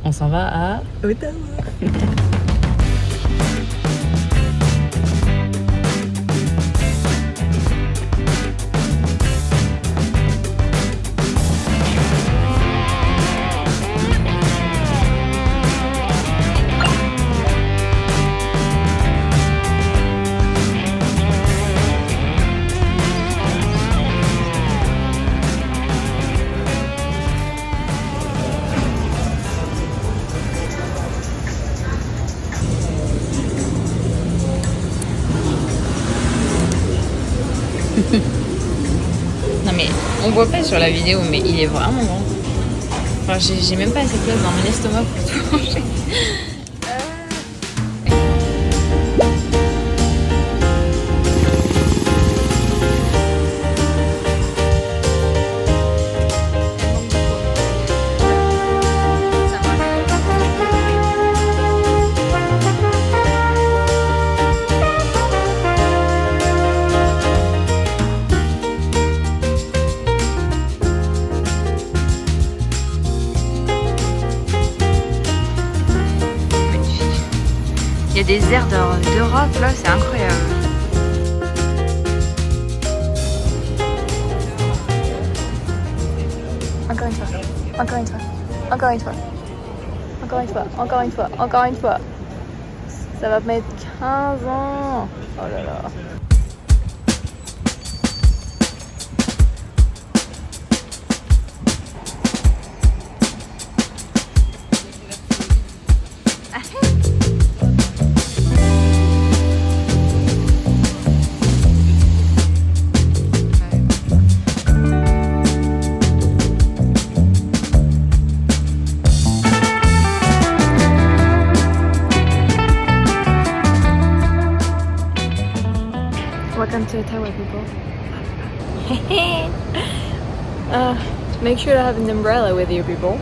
On s'en va à Ottawa. Non mais on voit pas sur la vidéo, mais il est vraiment grand. Enfin, j'ai même pas assez de place dans mon estomac pour tout manger. Il y a des airs d'Europe là, c'est incroyable. Encore une fois, encore une fois, encore une fois, encore une fois, encore une fois, encore une fois. Ça va mettre 15 ans. Oh là là. Welcome to Ottawa, people. Make sure to have an umbrella with you, people.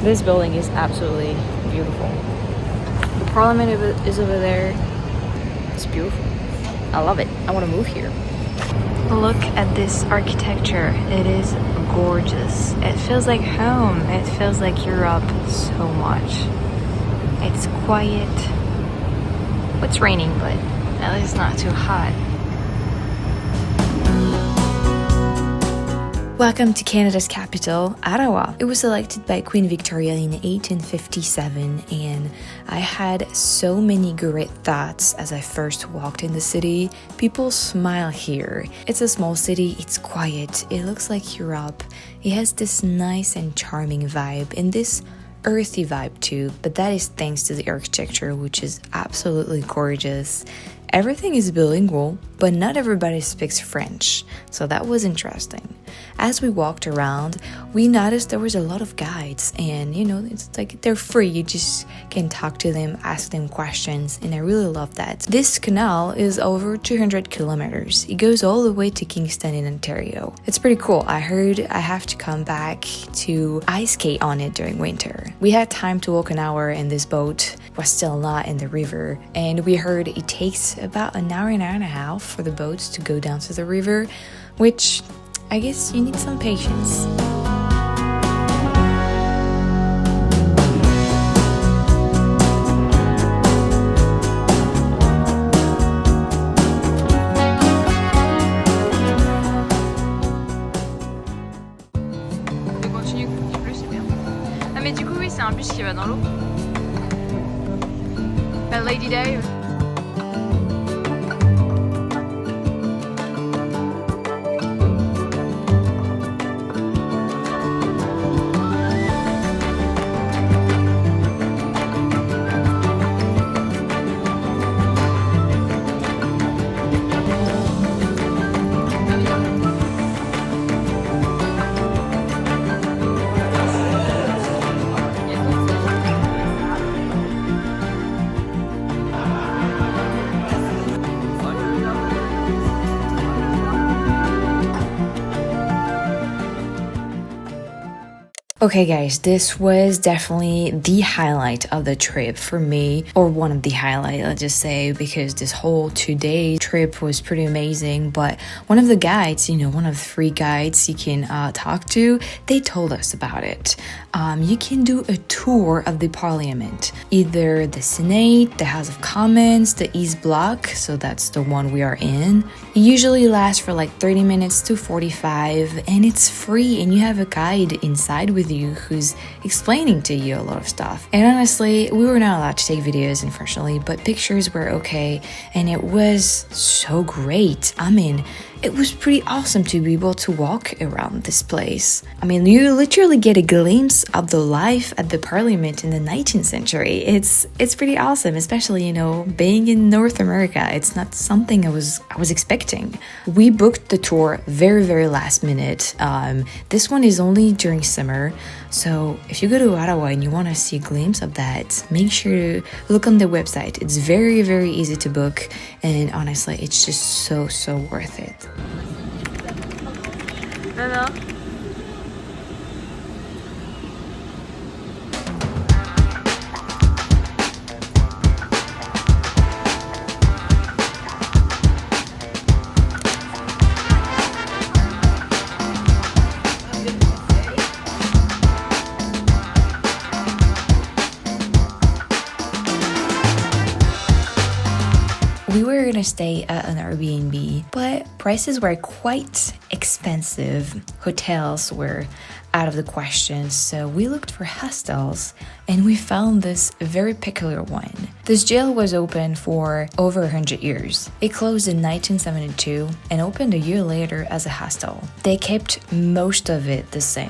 This building is absolutely beautiful. The parliament is over there. It's beautiful. I love it. I want to move here. Look at this architecture. It is gorgeous. It feels like home. It feels like Europe so much. It's quiet. It's raining, but at least not too hot. Welcome to Canada's capital, Ottawa. It was elected by Queen Victoria in 1857, and I had so many great thoughts as I first walked in the city. People smile here. It's a small city, it's quiet, it looks like Europe. It has this nice and charming vibe, and this earthy vibe too, but that is thanks to the architecture, which is absolutely gorgeous. Everything is bilingual, but not everybody speaks French, so that was interesting. As we walked around, we noticed there was a lot of guides, and it's like they're free. You just can talk to them, ask them questions, and I really love that. This canal is over 200 kilometers. It goes all the way to Kingston in Ontario. It's pretty cool. I heard I have to come back to ice skate on it during winter. We had time to walk an hour, and this boat was still not in the river, and we heard it takes about an hour and a half for the boats to go down to the river, which I guess you need some patience. On continue, il pleut, c'est bien. Ah mais du coup oui, c'est un bus qui va dans l'eau. Lady Dave. Okay guys, this was definitely the highlight of the trip for me, or one of the highlights, let's just say, because this whole 2-day trip was pretty amazing. But one of the guides, one of the 3 guides you can talk to, they told us about it. You can do a tour of the parliament, either the Senate, the House of Commons, the East Block, so that's the one we are in. It usually lasts for like 30 minutes to 45, and it's free, and you have a guide inside with you who's explaining to you a lot of stuff. And honestly, we were not allowed to take videos, unfortunately, but pictures were okay, and it was so great. I mean, it was pretty awesome to be able to walk around this place. I mean, you literally get a glimpse of the life at the parliament in the 19th century. It's pretty awesome, especially, being in North America. It's not something I was expecting. We booked the tour very, very last minute. This one is only during summer. So if you go to Ottawa and you want to see a glimpse of that, make sure to look on the website. It's very, very easy to book, and honestly, it's just so worth it. No. We were gonna stay at an Airbnb, but prices were quite expensive. Hotels were out of the question, so we looked for hostels, and we found this very peculiar one. This jail was open for over 100 years. It closed in 1972 and opened a year later as a hostel. They kept most of it the same.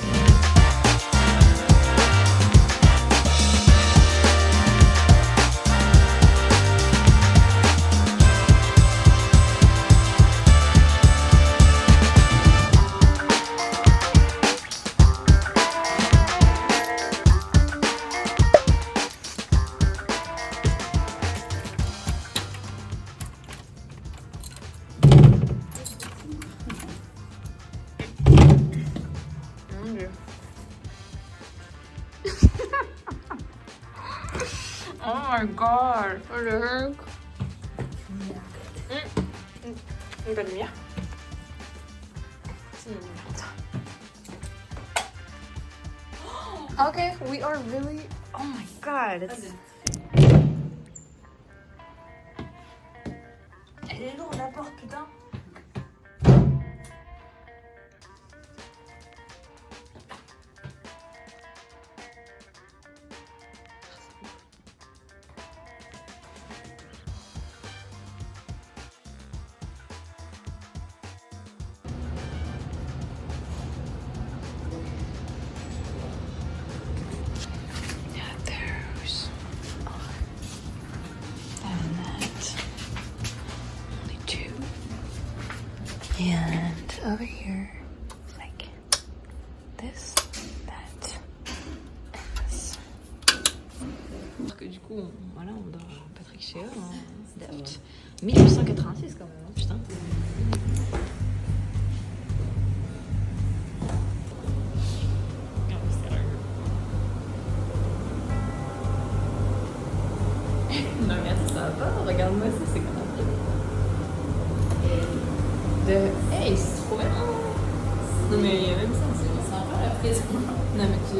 Oh my god, what the heck? Une bonne lumière. Okay, we are really. Oh my god. Elle est lourde la porte, putain. And over here, like this, that, and this. Parce que du coup, voilà, on dort pas très cher, hein. 1886 quand même, hein, putain. Non mais attends, ça va pas, regarde-moi ça, c'est quand même. Hey, c'est trop bien. Non mais il y a même ça, c'est sympa la prison. Non mais tu...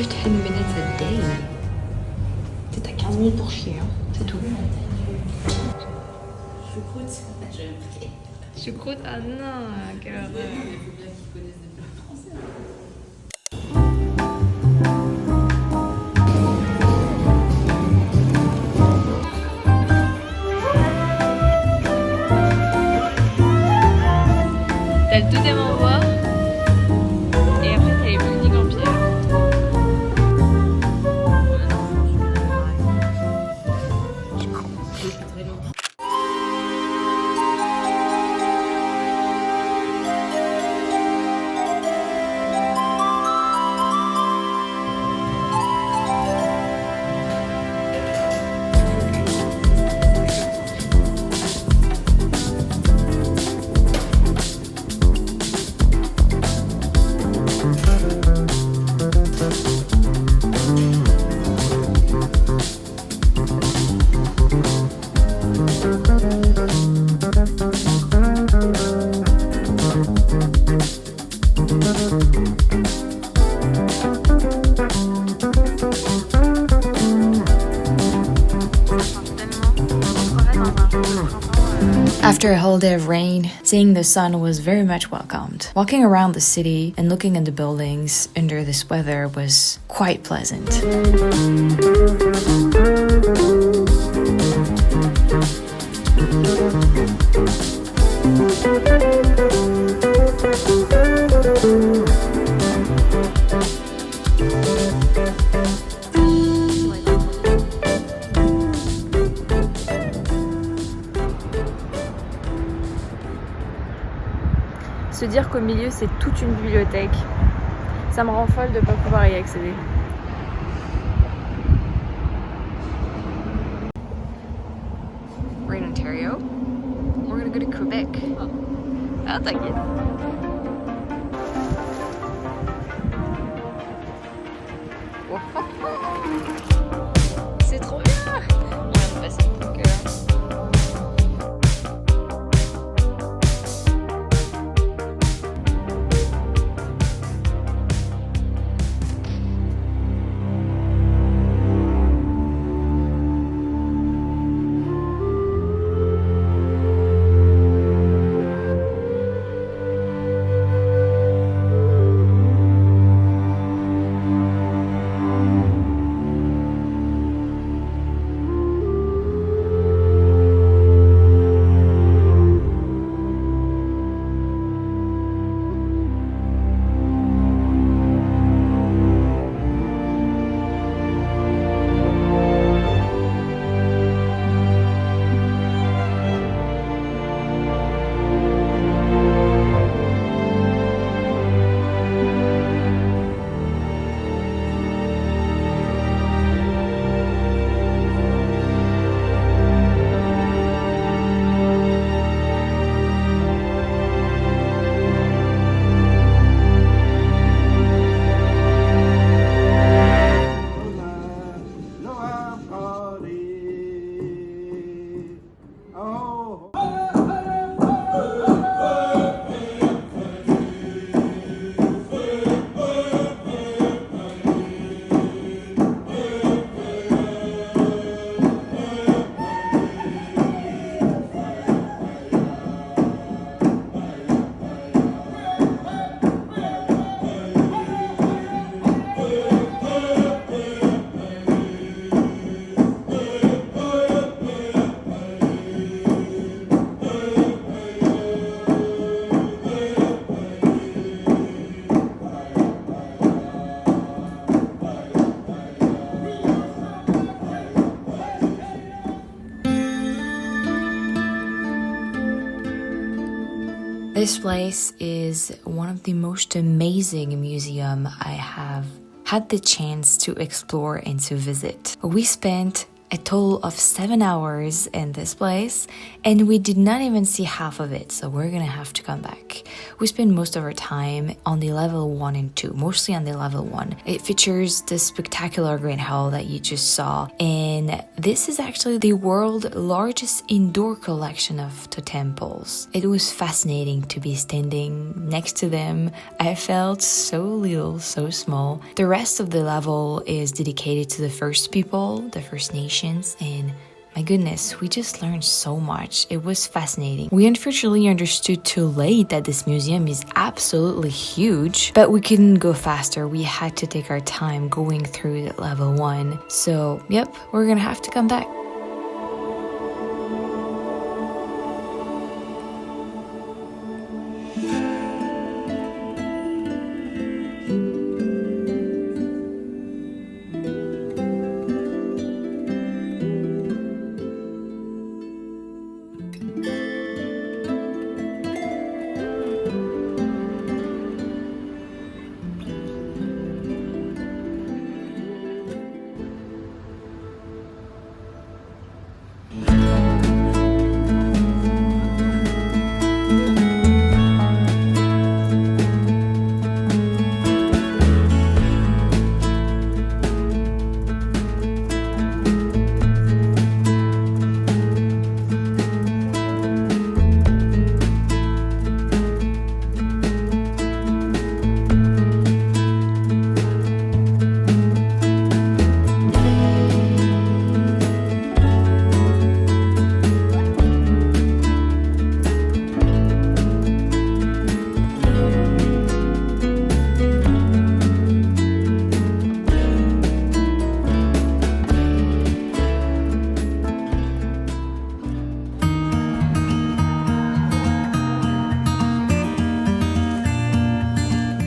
15 minutes a day. Tu sais, t'as 15 minutes pour chier, hein. C'est tout. Choucroute, Choucroute, ah non, quelle horreur. Il faut bien qu'ils connaissent des plats français. T'as le deuxième au revoir et après t'as les buildings en pierre. After a whole day of rain, seeing the sun was very much welcomed. Walking around the city and looking at the buildings under this weather was quite pleasant. Se dire qu'au milieu c'est toute une bibliothèque, ça me rend folle de ne pas pouvoir y accéder. We're in Ontario. We're gonna go to Quebec. Ah, t'inquiète. C'est trop bien. On vient de passer le cœur. This place is one of the most amazing museums I have had the chance to explore and to visit. We spent a total of 7 hours in this place, and we did not even see half of it, so we're gonna have to come back. We spent most of our time on the level 1 and 2, mostly on the level 1. It features the spectacular Grand Hall that you just saw, and this is actually the world's largest indoor collection of the temples. It was fascinating to be standing next to them. I felt so little, so small. The rest of the level is dedicated to the First People, the First Nations, and my goodness, we just learned so much. It was fascinating. We unfortunately understood too late that this museum is absolutely huge, but we couldn't go faster. We had to take our time going through level 1. So, yep, we're gonna have to come back.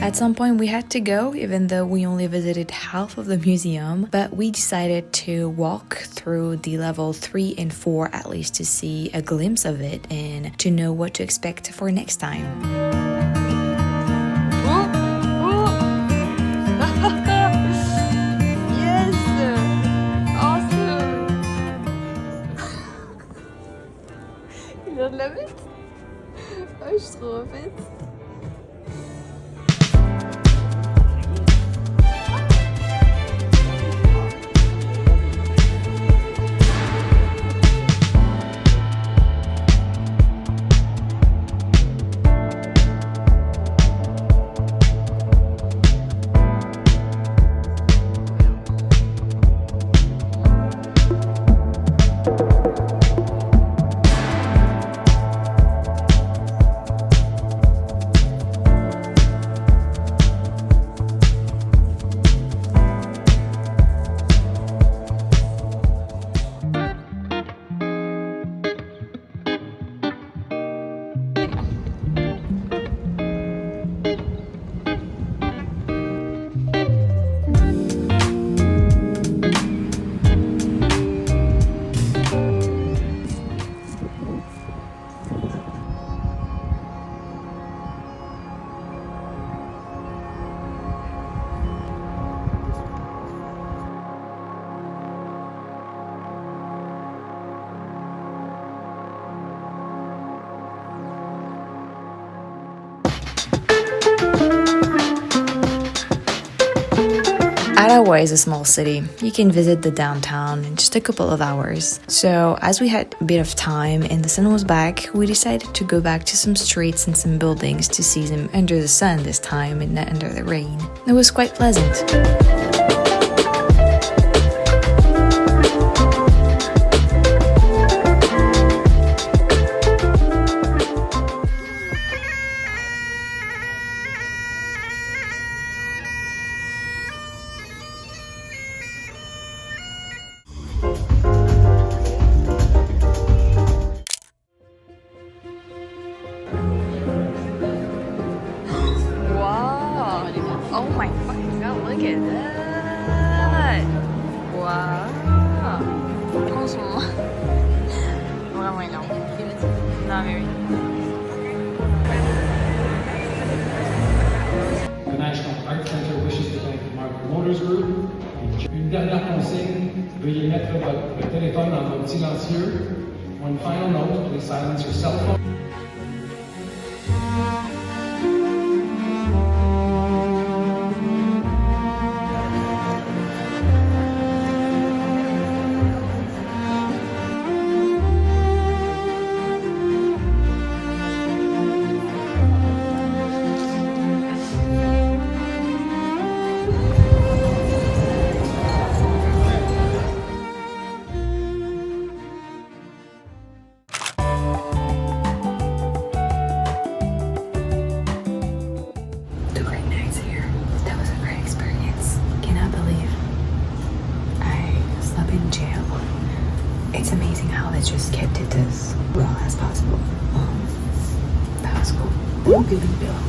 At some point we had to go, even though we only visited half of the museum, but we decided to walk through the level 3 and 4 at least to see a glimpse of it and to know what to expect for next time. Yes! Awesome! Il vient de la mettre? Ah, je suis trop refaite. Ottawa is a small city. You can visit the downtown in just a couple of hours. So as we had a bit of time and the sun was back, we decided to go back to some streets and some buildings to see them under the sun this time and not under the rain. It was quite pleasant. Oh my fucking god, look at that! Wow! En ce moment. Vraiment énorme. Non mais oui. The National Art Center wishes to thank the Mark Promoters Group. Une dernière signe, veuillez mettre votre téléphone en mode silencieux. One final note, please silence your cell phone. It's amazing how they just kept it as well as possible. That was cool.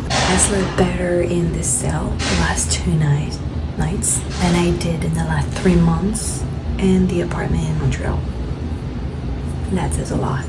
I slept better in this cell the last 2 nights than I did in the last 3 months in the apartment in Montreal. That says a lot.